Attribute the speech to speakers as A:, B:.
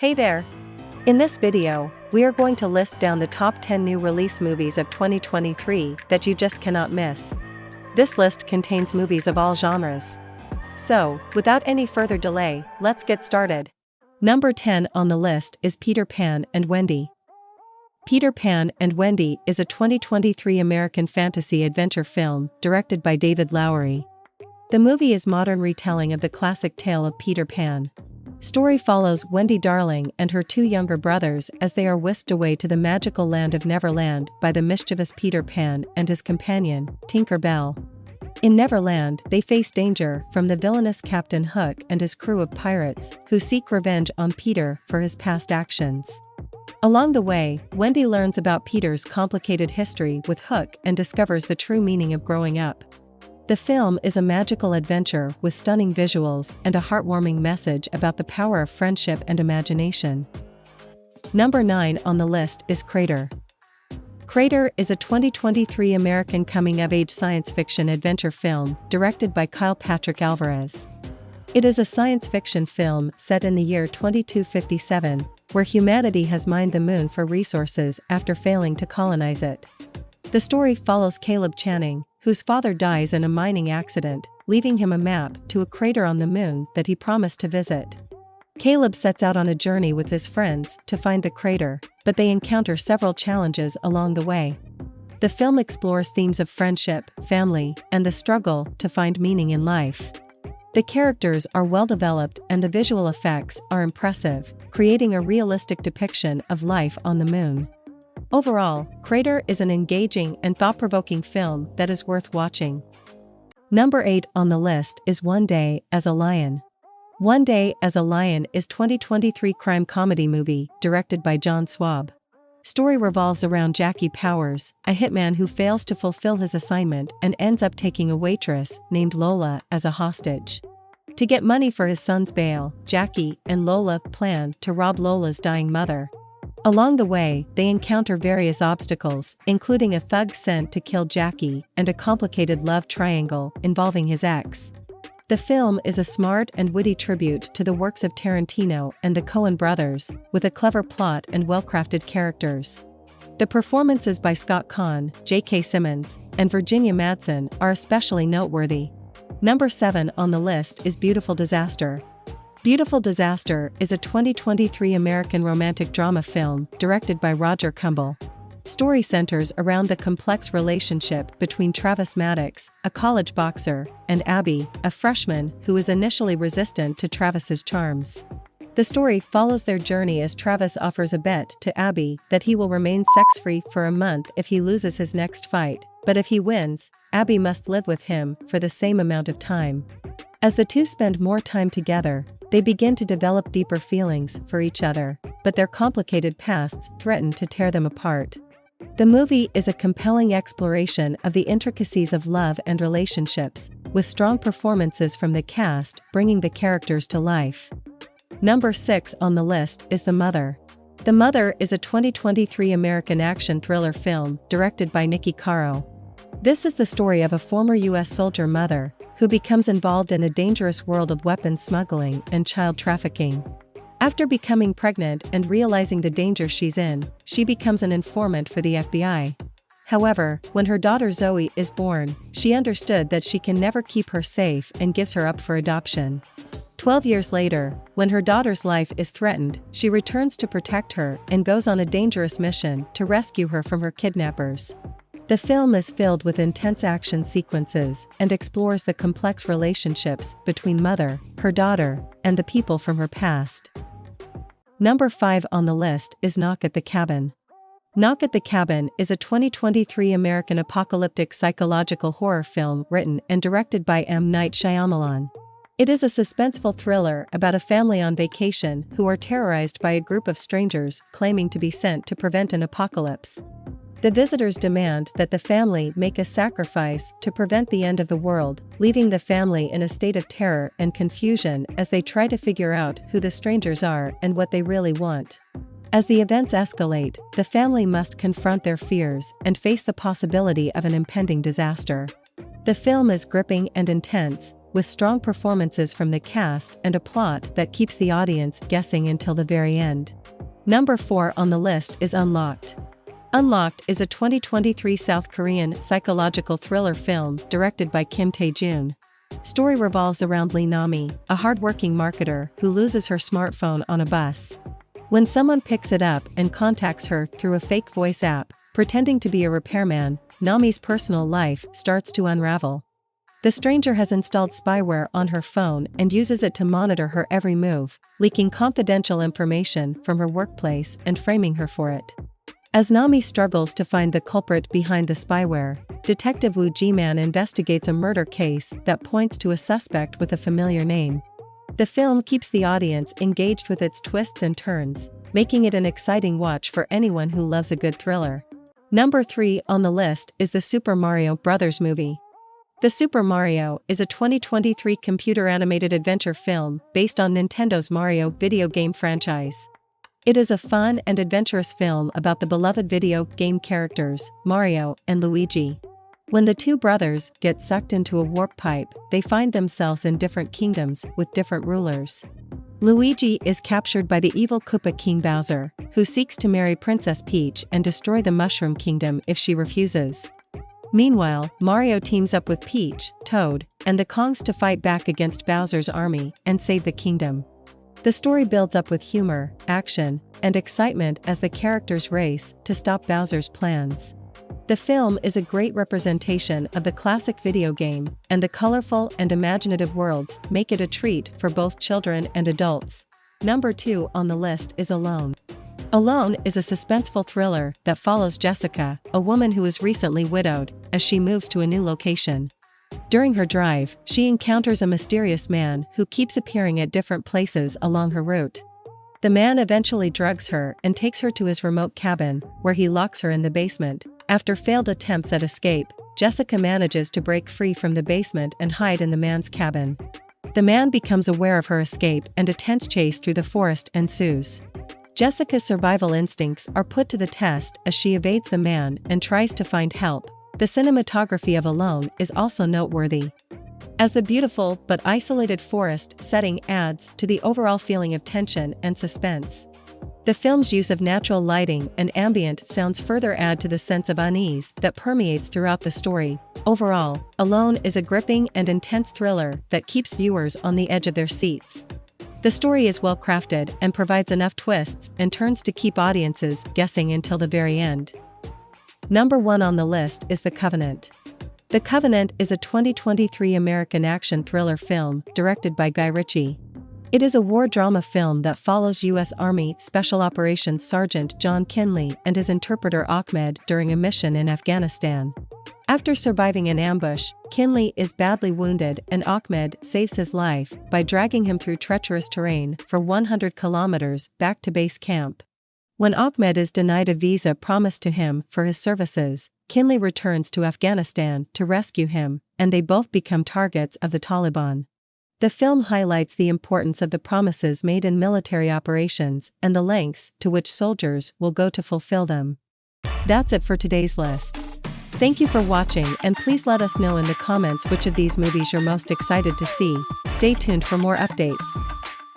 A: Hey there! In this video, we are going to list down the top 10 new release movies of 2023 that you just cannot miss. This list contains movies of all genres. So, without any further delay, let's get started. Number 10 on the list is Peter Pan and Wendy. Peter Pan and Wendy is a 2023 American fantasy adventure film directed by David Lowery. The movie is a modern retelling of the classic tale of Peter Pan. Story follows Wendy Darling and her two younger brothers as they are whisked away to the magical land of Neverland by the mischievous Peter Pan and his companion, Tinker Bell. In Neverland, they face danger from the villainous Captain Hook and his crew of pirates, who seek revenge on Peter for his past actions. Along the way, Wendy learns about Peter's complicated history with Hook and discovers the true meaning of growing up. The film is a magical adventure with stunning visuals and a heartwarming message about the power of friendship and imagination. Number 9 on the list is Crater. Crater is a 2023 American coming-of-age science fiction adventure film directed by Kyle Patrick Alvarez. It is a science fiction film set in the year 2257, where humanity has mined the moon for resources after failing to colonize it. The story follows Caleb Channing, whose father dies in a mining accident, leaving him a map to a crater on the moon that he promised to visit. Caleb sets out on a journey with his friends to find the crater, but they encounter several challenges along the way. The film explores themes of friendship, family, and the struggle to find meaning in life. The characters are well developed and the visual effects are impressive, creating a realistic depiction of life on the moon. Overall, Crater is an engaging and thought-provoking film that is worth watching. Number 8 on the list is One Day as a Lion. One Day as a Lion is a 2023 crime comedy movie directed by John Swab. Story revolves around Jackie Powers, a hitman who fails to fulfill his assignment and ends up taking a waitress named Lola as a hostage. To get money for his son's bail, Jackie and Lola plan to rob Lola's dying mother. Along the way, they encounter various obstacles, including a thug sent to kill Jackie and a complicated love triangle involving his ex. The film is a smart and witty tribute to the works of Tarantino and the Coen brothers, with a clever plot and well-crafted characters. The performances by Scott Caan, J.K. Simmons, and Virginia Madsen are especially noteworthy. Number 7 on the list is Beautiful Disaster. Beautiful Disaster is a 2023 American romantic drama film directed by Roger Kumble. Story centers around the complex relationship between Travis Maddox, a college boxer, and Abby, a freshman who is initially resistant to Travis's charms. The story follows their journey as Travis offers a bet to Abby that he will remain sex-free for a month if he loses his next fight, but if he wins, Abby must live with him for the same amount of time. As the two spend more time together, they begin to develop deeper feelings for each other, but their complicated pasts threaten to tear them apart. The movie is a compelling exploration of the intricacies of love and relationships, with strong performances from the cast bringing the characters to life. Number 6 on the list is The Mother. The Mother is a 2023 American action thriller film directed by Nikki Caro. This is the story of a former U.S. soldier mother who becomes involved in a dangerous world of weapons smuggling and child trafficking. After becoming pregnant and realizing the danger she's in, she becomes an informant for the FBI. However, when her daughter Zoe is born, she understood that she can never keep her safe and gives her up for adoption. 12 years later, when her daughter's life is threatened, she returns to protect her and goes on a dangerous mission to rescue her from her kidnappers. The film is filled with intense action sequences and explores the complex relationships between mother, her daughter, and the people from her past. Number 5 on the list is Knock at the Cabin. Knock at the Cabin is a 2023 American apocalyptic psychological horror film written and directed by M. Night Shyamalan. It is a suspenseful thriller about a family on vacation who are terrorized by a group of strangers claiming to be sent to prevent an apocalypse. The visitors demand that the family make a sacrifice to prevent the end of the world, leaving the family in a state of terror and confusion as they try to figure out who the strangers are and what they really want. As the events escalate, the family must confront their fears and face the possibility of an impending disaster. The film is gripping and intense, with strong performances from the cast and a plot that keeps the audience guessing until the very end. Number 4 on the list is Unlocked. Unlocked is a 2023 South Korean psychological thriller film directed by Kim Tae-jun. Story revolves around Lee Nami, a hardworking marketer who loses her smartphone on a bus. When someone picks it up and contacts her through a fake voice app, pretending to be a repairman, Nami's personal life starts to unravel. The stranger has installed spyware on her phone and uses it to monitor her every move, leaking confidential information from her workplace and framing her for it. As Nami struggles to find the culprit behind the spyware, Detective Woo Ji-man investigates a murder case that points to a suspect with a familiar name. The film keeps the audience engaged with its twists and turns, making it an exciting watch for anyone who loves a good thriller. Number 3 on the list is the Super Mario Bros. Movie. The Super Mario is a 2023 computer-animated adventure film based on Nintendo's Mario video game franchise. It is a fun and adventurous film about the beloved video game characters, Mario and Luigi. When the two brothers get sucked into a warp pipe, they find themselves in different kingdoms with different rulers. Luigi is captured by the evil Koopa King Bowser, who seeks to marry Princess Peach and destroy the Mushroom Kingdom if she refuses. Meanwhile, Mario teams up with Peach, Toad, and the Kongs to fight back against Bowser's army and save the kingdom. The story builds up with humor, action, and excitement as the characters race to stop Bowser's plans. The film is a great representation of the classic video game, and the colorful and imaginative worlds make it a treat for both children and adults. Number 2 on the list is Alone. Alone is a suspenseful thriller that follows Jessica, a woman who is recently widowed, as she moves to a new location. During her drive, she encounters a mysterious man who keeps appearing at different places along her route. The man eventually drugs her and takes her to his remote cabin, where he locks her in the basement. After failed attempts at escape, Jessica manages to break free from the basement and hide in the man's cabin. The man becomes aware of her escape and a tense chase through the forest ensues. Jessica's survival instincts are put to the test as she evades the man and tries to find help. The cinematography of Alone is also noteworthy, as the beautiful but isolated forest setting adds to the overall feeling of tension and suspense. The film's use of natural lighting and ambient sounds further add to the sense of unease that permeates throughout the story. Overall, Alone is a gripping and intense thriller that keeps viewers on the edge of their seats. The story is well crafted and provides enough twists and turns to keep audiences guessing until the very end. Number 1 on the list is The Covenant. The Covenant is a 2023 American action thriller film directed by Guy Ritchie. It is a war drama film that follows U.S. Army Special Operations Sergeant John Kinley and his interpreter Ahmed during a mission in Afghanistan. After surviving an ambush, Kinley is badly wounded and Ahmed saves his life by dragging him through treacherous terrain for 100 kilometers back to base camp. When Ahmed is denied a visa promised to him for his services, Kinley returns to Afghanistan to rescue him, and they both become targets of the Taliban. The film highlights the importance of the promises made in military operations and the lengths to which soldiers will go to fulfill them. That's it for today's list. Thank you for watching, and please let us know in the comments which of these movies you're most excited to see. Stay tuned for more updates.